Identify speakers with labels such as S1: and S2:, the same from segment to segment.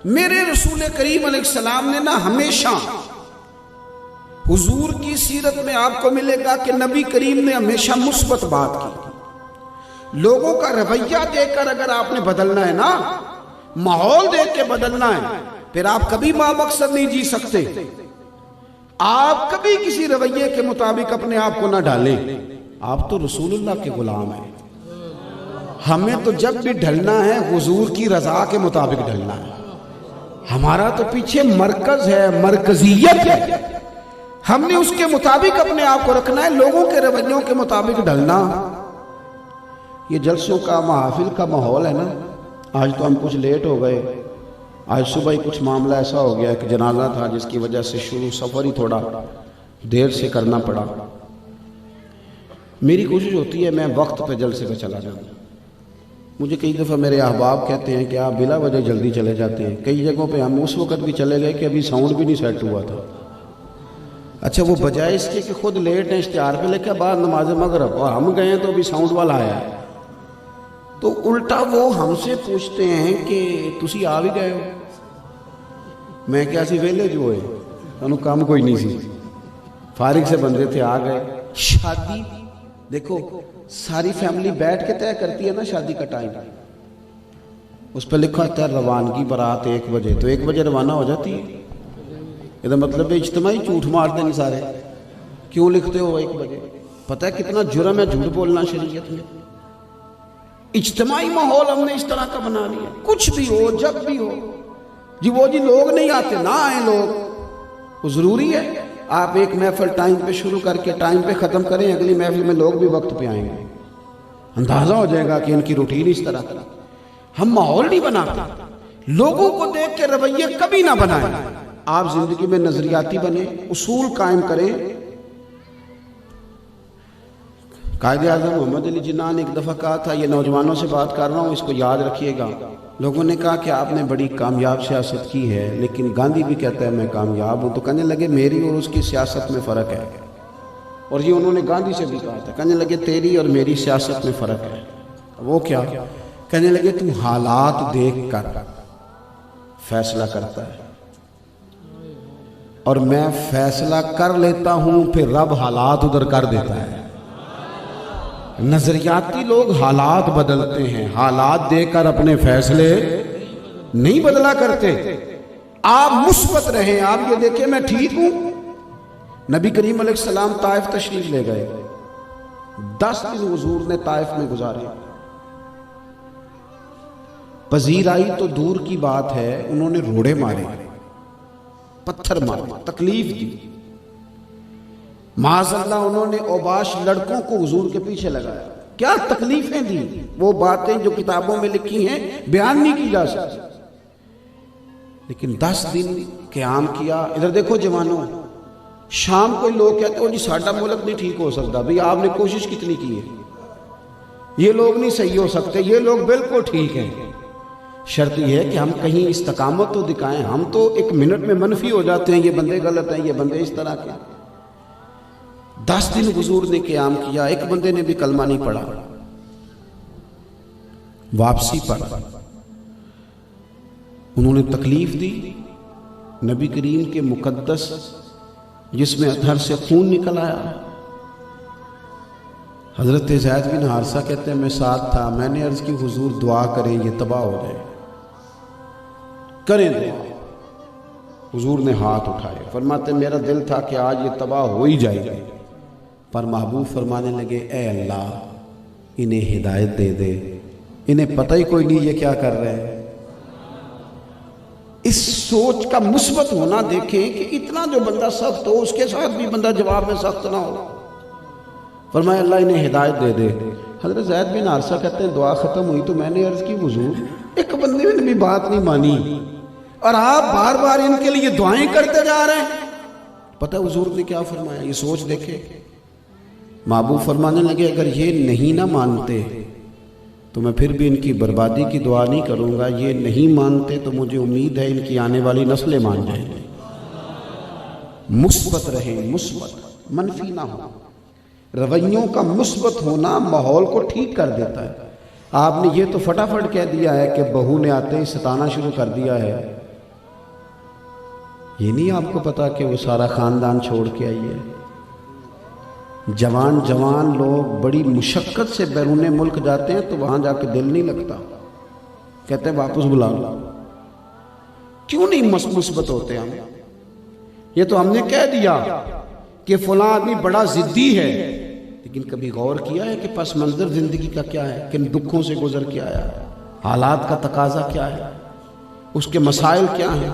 S1: میرے رسول کریم علیہ السلام نے ہمیشہ حضور کی سیرت میں آپ کو ملے گا کہ نبی کریم نے ہمیشہ مثبت بات کی. لوگوں کا رویہ دیکھ کر اگر آپ نے بدلنا ہے نا، ماحول دیکھ کے بدلنا ہے، پھر آپ کبھی مقصد نہیں جی سکتے. آپ کبھی کسی رویے کے مطابق اپنے آپ کو نہ ڈالیں. آپ تو رسول اللہ کے غلام ہیں. ہمیں تو جب بھی ڈھلنا ہے حضور کی رضا کے مطابق ڈھلنا ہے. ہمارا تو پیچھے مرکز ہے، مرکزیت ہے. ہم نے اس کے مطابق اپنے آپ کو رکھنا ہے، لوگوں کے رویوں کے مطابق ڈھلنا. یہ جلسوں کا محافل کا ماحول ہے نا. آج تو ہم کچھ لیٹ ہو گئے. آج صبح ہی کچھ معاملہ ایسا ہو گیا کہ جنازہ تھا جس کی وجہ سے سفر ہی تھوڑا دیر سے کرنا پڑا. میری کوشش ہوتی ہے میں وقت پہ جلسے پہ چلا جاؤں. مجھے کئی دفعہ میرے احباب کہتے ہیں کہ آپ بلا وجہ جلدی چلے جاتے ہیں. کئی جگہوں پہ ہم اس وقت بھی چلے گئے کہ ابھی ساؤنڈ بھی نہیں سیٹ ہوا تھا. اچھا، وہ بجائے اس کے کہ خود لیٹ ہیں اشتہار پہ لکھا بعد نماز مغرب، اور ہم گئے ہیں تو ابھی ساؤنڈ والا آیا ہے. تو الٹا وہ ہم سے پوچھتے ہیں کہ تسی آ بھی گئے ہو. میں کیا سی ویلے جو ہوئے انہوں کام کوئی نہیں سی، فارغ سے بندے تھے، آ گئے. شادی دیکھو ساری فیملی بیٹھ کے طے کرتی ہے نا شادی کا ٹائم. اس پہ لکھا ہوتا ہے روانگی برات 1 بجے، تو 1 بجے روانہ ہو جاتی ہے. یہ مطلب ہے اجتماعی جھوٹ مار دیں سارے. کیوں لکھتے ہو 1 بجے؟ پتہ ہے کتنا جرم ہے جھوٹ بولنا شریعت میں. اجتماعی ماحول ہم نے اس طرح کا بنا لیا. کچھ بھی ہو، جب بھی ہو، جی لوگ نہیں آتے نہ آئیں. لوگ وہ ضروری ہے آپ ایک محفل ٹائم پہ شروع کر کے ٹائم پہ ختم کریں، اگلی محفل میں لوگ بھی وقت پہ آئیں گے. اندازہ ہو جائے گا کہ ان کی روٹین اس طرح کی. ہم ماحول نہیں بناتے. لوگوں کو دیکھ کے رویے کبھی نہ بنائیں. آپ زندگی میں نظریاتی بنیں، اصول قائم کریں. قائد اعظم محمد علی جناح نے ایک دفعہ کہا تھا، یہ نوجوانوں سے بات کر رہا ہوں، اس کو یاد رکھیے گا. لوگوں نے کہا کہ آپ نے بڑی کامیاب سیاست کی ہے، لیکن گاندھی بھی کہتا ہے میں کامیاب ہوں. تو کہنے لگے میری اور اس کی سیاست میں فرق ہے. اور یہ انہوں نے گاندھی سے بھی کہا تھا. کہنے لگے تیری اور میری سیاست میں فرق ہے. وہ کیا؟ کہنے لگے تو حالات دیکھ کر فیصلہ کرتا ہے اور میں فیصلہ کر لیتا ہوں، پھر رب حالات ادھر کر دیتا ہے. نظریاتی لوگ حالات بدلتے ہیں، حالات دیکھ کر اپنے فیصلے نہیں بدلا کرتے. آپ مثبت رہیں. آپ یہ دیکھیں میں ٹھیک ہوں. نبی کریم علیہ السلام طائف تشریف لے گئے. 10 دن حضور نے طائف میں گزارے. پذیرائی تو دور کی بات ہے، انہوں نے روڑے مارے، پتھر مارے، تکلیف دی. معاذ اللہ انہوں نے اوباش لڑکوں کو حضور کے پیچھے لگایا. کیا تکلیفیں دی. وہ باتیں جو کتابوں میں لکھی ہیں بیان نہیں کی جا سکتی. لیکن 10 دن قیام کیا. ادھر دیکھو جوانوں، شام کو لوگ کہتے ہو جی ساڈا ملک نہیں ٹھیک ہو سکتا. بھئی آپ نے کوشش کتنی کی ہے. یہ لوگ نہیں صحیح ہو سکتے، یہ لوگ بالکل ٹھیک ہیں. شرط یہ ہے کہ ہم کہیں استقامت تو دکھائیں. ہم تو 1 منٹ میں منفی ہو جاتے ہیں، یہ بندے غلط ہیں، یہ بندے اس طرح کے. 10 دن حضور نے قیام کیا. ایک بندے نے بھی کلمہ نہیں پڑھا. واپسی پر انہوں نے تکلیف دی. نبی کریم کے مقدس جس میں ادھر سے خون نکل آیا. حضرت زید بن حارثہ کہتے ہیں میں ساتھ تھا. میں نے عرض کی حضور دعا کریں یہ تباہ ہو جائے. کریں دعا. حضور نے ہاتھ اٹھائے. فرماتے میرا دل تھا کہ آج یہ تباہ ہو ہی جائے گا، پر محبوب فرمانے لگے اے اللہ انہیں ہدایت دے دے، انہیں پتہ ہی کوئی نہیں یہ کیا کر رہے ہیں. اس سوچ کا مثبت ہونا دیکھیں کہ اتنا جو بندہ سخت ہو اس کے ساتھ بھی بندہ جواب میں سخت نہ ہو. فرمایا اللہ انہیں ہدایت دے دے. حضرت زید بن حارثہ کہتے ہیں دعا ختم ہوئی تو میں نے عرض کی حضور ایک بندے نے بھی بات نہیں مانی اور آپ بار بار ان کے لیے دعائیں کرتے جا رہے ہیں. پتہ حضور نے کیا فرمایا؟ یہ سوچ دیکھے. محبوب فرمانے لگے اگر یہ نہیں نہ مانتے تو میں پھر بھی ان کی بربادی کی دعا نہیں کروں گا. یہ نہیں مانتے تو مجھے امید ہے ان کی آنے والی نسلیں مان جائیں گے. مثبت رہیں، مثبت، منفی نہ ہو. رویوں کا مثبت ہونا ماحول کو ٹھیک کر دیتا ہے. آپ نے یہ تو فٹافٹ کہہ دیا ہے کہ بہو نے آتے ہی ستانا شروع کر دیا ہے. یہ نہیں آپ کو پتا کہ وہ سارا خاندان چھوڑ کے آئی ہے؟ جوان جوان لوگ بڑی مشقت سے بیرون ملک جاتے ہیں تو وہاں جا کے دل نہیں لگتا، کہتے ہیں واپس بلا لو۔ کیوں نہیں مثبت ہوتے ہم؟ یہ تو ہم نے کہہ دیا کہ فلاں آدمی بڑا ضدی ہے، لیکن کبھی غور کیا ہے کہ پس منظر زندگی کا کیا ہے، کن دکھوں سے گزر کے آیا ہے، حالات کا تقاضا کیا ہے، اس کے مسائل کیا ہیں۔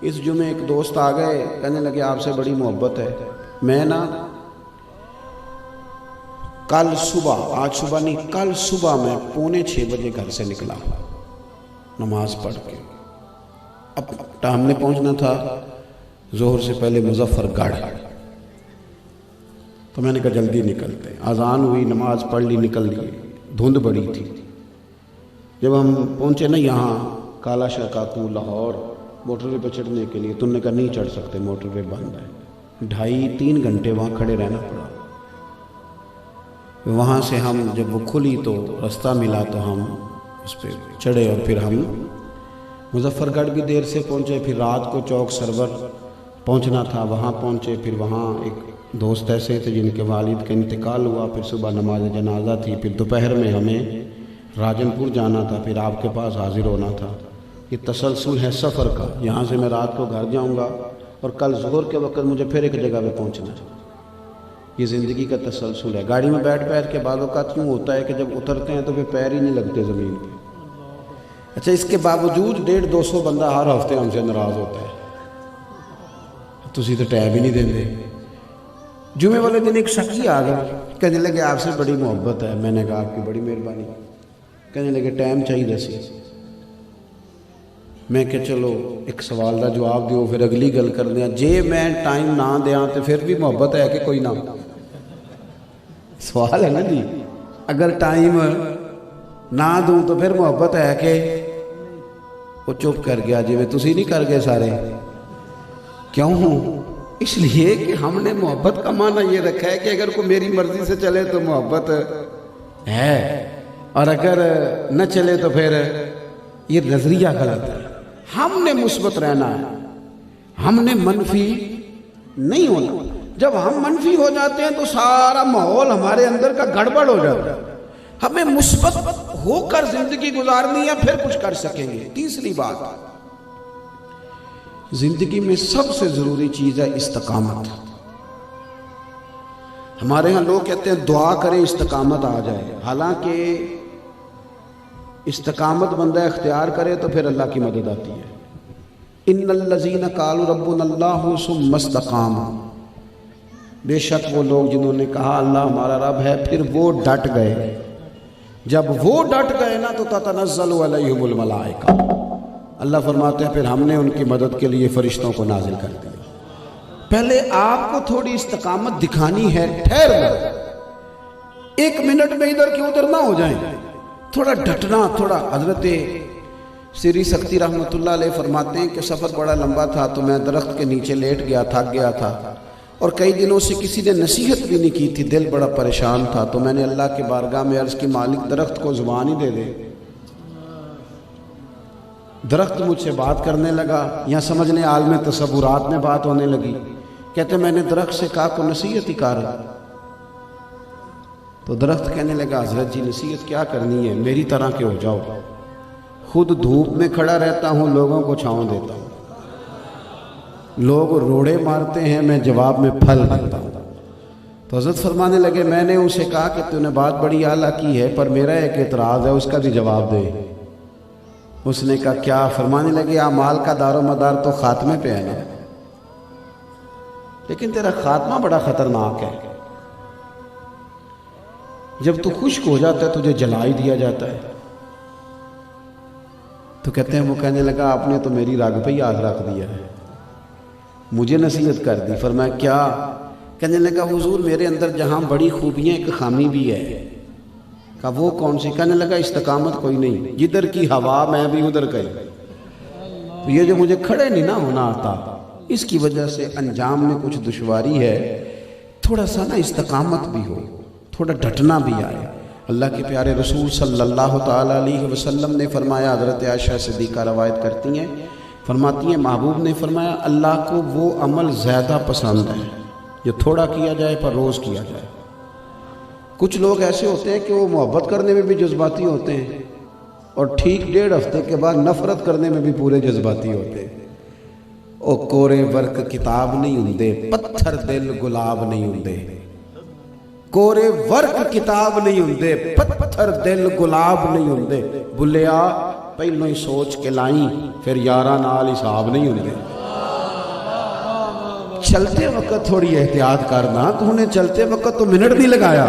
S1: اس جمعے ایک دوست آ گئے، کہنے لگے آپ سے بڑی محبت ہے۔ میں نا کل صبح، آج صبح نہیں، کل صبح میں 5:45 بجے گھر سے نکلا نماز پڑھ کے، اب ہم نے پہنچنا تھا ظہر سے پہلے مظفر گڑھ، تو میں نے کہا جلدی نکلتے ہیں۔ اذان ہوئی، نماز پڑھ لی، نکل لیے، دھند بڑی تھی۔ جب ہم پہنچے نا یہاں کالا شکاکو لاہور موٹر وے پہ چڑھنے کے لیے، تم نے کہا نہیں چڑھ سکتے، موٹر وے بند ہے۔ 2.5-3 گھنٹے وہاں کھڑے رہنا پڑا۔ وہاں سے ہم جب وہ کھلی تو رستہ ملا تو ہم اس پہ چڑھے، اور پھر ہم مظفر گڑھ بھی دیر سے پہنچے، پھر رات کو چوک سرور پہنچنا تھا، وہاں پہنچے، پھر وہاں ایک دوست ایسے تھے جن کے والد کا انتقال ہوا، پھر صبح نماز جنازہ تھی، پھر دوپہر میں ہمیں راجن پور جانا تھا، پھر آپ کے پاس حاضر ہونا تھا۔ یہ تسلسل ہے سفر کا، یہاں سے میں رات کو گھر جاؤں گا اور کل ظہر کے وقت مجھے پھر ایک جگہ پہ پہنچنا ہے۔ یہ زندگی کا تسلسل ہے۔ گاڑی میں بیٹھ کے بعض اوقات یوں ہوتا ہے کہ جب اترتے ہیں تو پھر پیر ہی نہیں لگتے زمین پہ۔ اچھا، اس کے باوجود 150-200 بندہ ہر ہفتے ہم سے ناراض ہوتا ہے، تسی تو ٹائم ہی نہیں دیندے۔ جمعے والے دن ایک شخصی آ گیا، کہنے لگے آپ سے بڑی محبت ہے۔ میں نے کہا آپ کی بڑی مہربانی۔ کہنے لگے ٹائم چاہیے سی۔ میں کہ چلو ایک سوال کا جواب دیو، پھر اگلی گل کر دیا۔ جے میں ٹائم نہ دیاں تو پھر بھی محبت ہے کہ کوئی نہ؟ سوال ہے نا جی، اگر ٹائم نہ دوں تو پھر محبت ہے کہ؟ وہ چپ کر گیا، جی میں تسی نہیں کر گئے سارے۔ کیوں ہوں؟ اس لیے کہ ہم نے محبت کا معنی یہ رکھا ہے کہ اگر کوئی میری مرضی سے چلے تو محبت ہے، اور اگر نہ چلے تو پھر یہ نظریہ غلط ہے۔ ہم نے مثبت رہنا ہے، ہم نے منفی نہیں ہونا۔ جب ہم منفی ہو جاتے ہیں تو سارا ماحول ہمارے اندر کا گڑبڑ ہو جاتا ہے۔ ہمیں مثبت ہو کر زندگی گزارنی ہے، پھر کچھ کر سکیں گے۔ تیسری بات، زندگی میں سب سے ضروری چیز ہے استقامت۔ ہمارے ہاں لوگ کہتے ہیں دعا کریں استقامت آ جائے، حالانکہ استقامت بندہ اختیار کرے تو پھر اللہ کی مدد آتی ہے۔ ان الذین قالوا ربنا اللہ ثم استقاموا، بے شک وہ لوگ جنہوں نے کہا اللہ ہمارا رب ہے، پھر وہ ڈٹ گئے۔ جب وہ ڈٹ گئے نا تو تتنزل علیہم الملائکہ، اللہ فرماتے ہیں پھر ہم نے ان کی مدد کے لیے فرشتوں کو نازل کر دیا۔ پہلے آپ کو تھوڑی استقامت دکھانی ہے، ٹھہرنا، 1 منٹ میں ادھر کی ادھر نہ ہو جائیں، تھوڑا ڈٹنا، تھوڑا۔ حضرت سری سکتی رحمۃ اللہ علیہ فرماتے ہیں کہ سفر بڑا لمبا تھا تو میں درخت کے نیچے لیٹ گیا، تھک گیا تھا، اور کئی دنوں سے کسی نے نصیحت بھی نہیں کی تھی، دل بڑا پریشان تھا، تو میں نے اللہ کی بارگاہ میں عرض کی مالک درخت کو زبان ہی دے دے۔ درخت مجھ سے بات کرنے لگا، یا سمجھ لیں عالم تصورات میں بات ہونے لگی۔ کہتے میں نے درخت سے کہا کو نصیحت ہی کر، تو درخت کہنے لگا حضرت جی نصیحت کیا کرنی ہے، میری طرح کے ہو جاؤ، خود دھوپ میں کھڑا رہتا ہوں، لوگوں کو چھاؤں دیتا ہوں، لوگ روڑے مارتے ہیں، میں جواب میں پھل دیتا ہوں۔ تو حضرت فرمانے لگے میں نے اسے کہا کہ تو نے بات بڑی اعلیٰ کی ہے، پر میرا ایک اعتراض ہے، اس کا بھی جواب دے۔ اس نے کہا کیا؟ فرمانے لگے اعمال کا دار و مدار تو خاتمے پہ ہے نا، لیکن تیرا خاتمہ بڑا خطرناک ہے، جب تو خشک ہو جاتا ہے تجھے جلا ہی دیا جاتا ہے۔ تو کہتے ہیں وہ کہنے لگا آپ نے تو میری رگ پہ ہی ہاتھ رکھ دیا ہے، مجھے نصیحت کر دی۔ فرمایا کیا؟ کہنے لگا حضور میرے اندر جہاں بڑی خوبیاں ایک خامی بھی ہے۔ کہا وہ کون سی؟ کہنے لگا استقامت کوئی نہیں، جدھر کی ہوا میں بھی ادھر کا ہی۔ تو یہ جو مجھے کھڑے نہیں نہ ہونا آتا، اس کی وجہ سے انجام میں کچھ دشواری ہے، تھوڑا سا نا استقامت بھی ہو، تھوڑا ڈٹنا بھی آئے۔ اللہ کے پیارے رسول صلی اللہ تعالیٰ علیہ وسلم نے فرمایا، حضرت عائشہ صدیقہ روایت کرتی ہیں فرماتی ہیں محبوب نے فرمایا اللہ کو وہ عمل زیادہ پسند ہے جو تھوڑا کیا جائے پر روز کیا جائے۔ کچھ لوگ ایسے ہوتے ہیں کہ وہ محبت کرنے میں بھی جذباتی ہوتے ہیں اور ٹھیک 1.5 ہفتے کے بعد نفرت کرنے میں بھی پورے جذباتی ہوتے ہیں۔ او کورے ورک کتاب نہیں ہوندے، پتھر دل گلاب نہیں ہوندے۔ کورے ورک کتاب نہیں ہوندے، پتھر دل گلاب نہیں ہوندے۔ بھلیا پہلو ہی سوچ کے لائیں، پھر یاراں نال حساب نہیں ہوندے۔ چلتے وقت تھوڑی احتیاط کرنا، تو انہیں چلتے وقت تو منٹ نہیں لگایا۔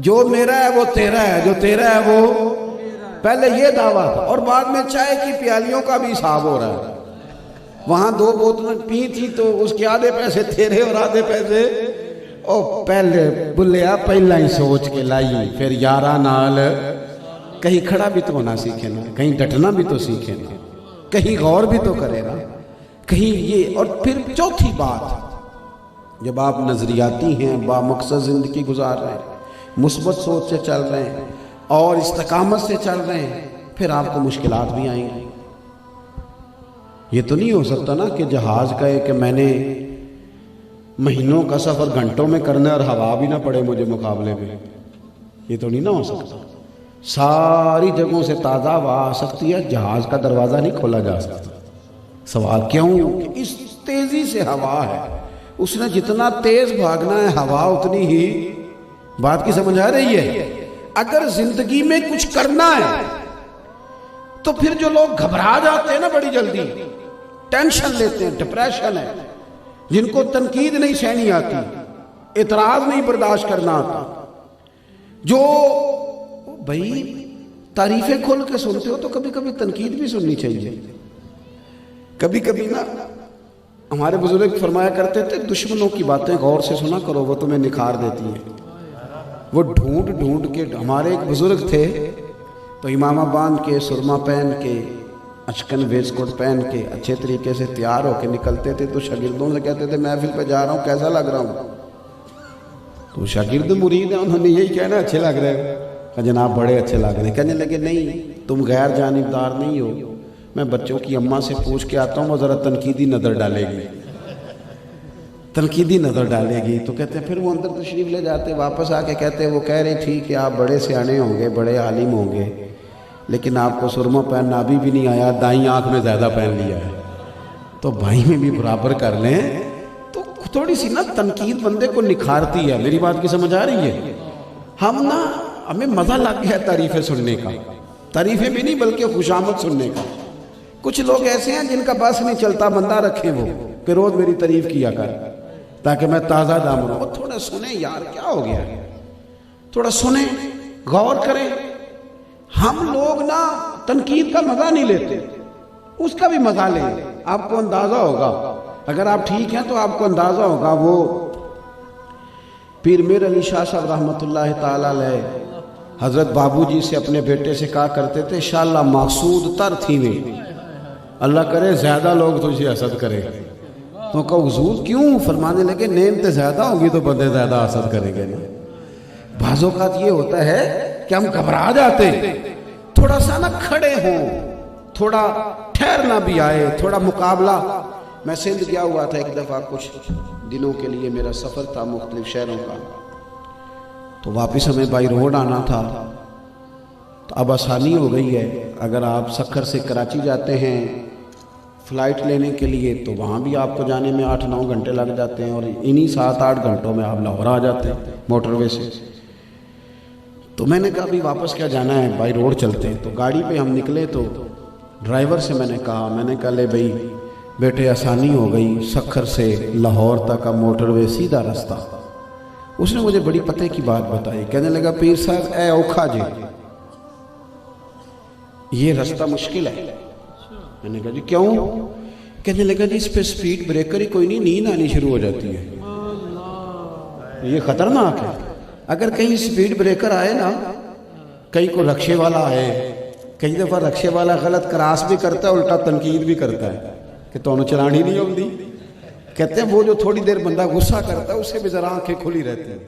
S1: جو میرا ہے وہ تیرا ہے، جو تیرا ہے وہ پہلے یہ دعویٰ تھا، اور بعد میں چائے کی پیالیوں کا بھی حساب ہو رہا ہے۔ وہاں 2 بوتلیں پی تھی تو اس کے آدھے پیسے تیرے اور آدھے پیسے او پہلے بلیا پہلا ہی سوچ کے لائی، پھر یارہ نال کہیں کھڑا بھی تو ہونا سیکھے نا، کہیں ڈٹنا بھی تو سیکھے نا، کہیں غور بھی تو کرے نا، کہیں یہ۔ اور پھر چوتھی بات، جب آپ نظریاتی ہیں، با مقصد زندگی گزار رہے ہیں، مثبت سوچ سے چل رہے ہیں اور استقامت سے چل رہے ہیں، پھر آپ کو مشکلات بھی آئیں گی۔ یہ تو نہیں ہو سکتا نا کہ جہاز کہے کہ میں نے مہینوں کا سفر گھنٹوں میں کرنا ہے اور ہوا بھی نہ پڑے مجھے مقابلے میں، یہ تو نہیں نہ ہو سکتا۔ ساری جگہوں سے تازہ ہوا آ سکتی ہے، جہاز کا دروازہ نہیں کھولا جا سکتا۔ سوال کیوں؟ کہ اس تیزی سے ہوا ہے، اس نے جتنا تیز بھاگنا ہے ہوا اتنی ہی۔ بات کی سمجھ آ رہی ہے؟ اگر زندگی میں کچھ کرنا ہے تو پھر جو لوگ گھبرا جاتے ہیں نا بڑی جلدی، ٹینشن لیتے ہیں، ڈپریشن ہے، جن کو تنقید نہیں سہنی آتی، اعتراض نہیں برداشت کرنا آتا، جو بھائی تعریفیں کھول کے سنتے ہو تو کبھی کبھی تنقید بھی سننی چاہیے۔ کبھی کبھی نا ہمارے بزرگ فرمایا کرتے تھے دشمنوں کی باتیں غور سے سنا کرو، وہ تمہیں نکھار دیتی ہیں۔ وہ ڈھونڈ ڈھونڈ کے، ہمارے ایک بزرگ تھے تو امامہ باندھ کے، سرما پہن کے، اچکن ویس کوٹ پہن کے اچھے طریقے سے تیار ہو کے نکلتے تھے تو شاگردوں سے کہتے تھے محفل پہ جا رہا ہوں، کیسا لگ رہا ہوں؟ تو شاگرد مرید ہیں، انہوں نے یہی کہنا اچھے لگ رہے ہیں۔ کہ جناب بڑے اچھے لگ رہے ہیں۔ کہنے لگے نہیں، تم غیر جانبدار نہیں ہو، میں بچوں کی اماں سے پوچھ کے آتا ہوں، وہ ذرا تنقیدی نظر ڈالے گی، تنقیدی نظر ڈالے گی۔ تو کہتے ہیں پھر وہ اندر تشریف لے جاتے، واپس آ کے کہتے ہیں وہ کہہ رہے ٹھیک ہے آپ بڑے سیانے ہوں گے، بڑے عالم ہوں گے، لیکن آپ کو سرما پہننا ابھی بھی نہیں آیا، دائیں آنکھ میں زیادہ پہن لیا ہے، تو بھائی میں بھی برابر کر لیں۔ تو تھوڑی سی نا تنقید بندے کو نکھارتی ہے۔ میری بات کی سمجھ آ رہی ہے؟ ہمیں مزہ لگ گیا تعریفیں سننے کا، تعریفیں بھی نہیں بلکہ خوشامد سننے کا۔ کچھ لوگ ایسے ہیں جن کا بس نہیں چلتا، بندہ رکھے وہ کہ روز میری تعریف کیا کر تاکہ میں تازہ دم رہوں۔ تھوڑا سنیں یار، کیا ہو گیا، تھوڑا سنیں، غور کریں۔ ہم لوگ نا تنقید کا مزہ نہیں لیتے، اس کا بھی مزہ لیں۔ آپ کو اندازہ ہوگا، اگر آپ ٹھیک ہیں تو آپ کو اندازہ ہوگا، وہ پیر میر علی شاہ صاحب رحمۃ اللہ تعالیٰ علیہ حضرت بابو جی سے اپنے بیٹے سے کہا کرتے تھے انشاءاللہ مقصود تر تھی میں، اللہ کرے زیادہ لوگ تجھے حسد کرے۔ تو کہا حضور کیوں؟ فرمانے لگے نعمتیں زیادہ ہوگی تو بندے زیادہ حسد کریں گے نا۔ بعض اوقات یہ ہوتا ہے کہ ہم گھبرا جاتے، تھوڑا سا نا کھڑے ہوں، تھوڑا ٹھہرنا بھی آئے، تھوڑا مقابلہ۔ میں سندھ گیا ہوا تھا ایک دفعہ، کچھ دنوں کے لیے میرا سفر تھا مختلف شہروں کا، تو واپس ہمیں بائی روڈ آنا تھا۔ تو اب آسانی ہو گئی ہے، اگر آپ سکھر سے کراچی جاتے ہیں فلائٹ لینے کے لیے تو وہاں بھی آپ کو جانے میں 8-9 گھنٹے لگ جاتے ہیں، اور انہی 7-8 گھنٹوں میں آپ لاہور آ جاتے ہیں موٹر وے سے۔ تو میں نے کہا ابھی واپس کیا جانا ہے، بائی روڈ چلتے ہیں۔ تو گاڑی پہ ہم نکلے تو ڈرائیور سے میں نے کہا لے بھائی بیٹے آسانی ہو گئی، سکھر سے لاہور تک کا موٹر وے سیدھا رستہ۔ اس نے مجھے بڑی پتے کی بات بتائی، کہنے لگا پیر صاحب اے اوکھا جی، یہ رستہ مشکل ہے۔ میں نے کہا جی کیوں؟ کہنے لگا جی اس پہ سپیڈ بریکر ہی کوئی نہیں، نیند آنی شروع ہو جاتی ہے، یہ خطرناک ہے۔ اگر کہیں سپیڈ بریکر آئے نا، کہیں کو رکشے والا آئے، کئی دفعہ رکشے والا غلط کراس بھی کرتا ہے، الٹا تنقید بھی کرتا ہے کہ تو چلانی نہیں ہوتی۔ کہتے ہیں وہ جو تھوڑی دیر بندہ غصہ کرتا ہے اس سے بھی ذرا آنکھیں کھلی رہتی ہیں۔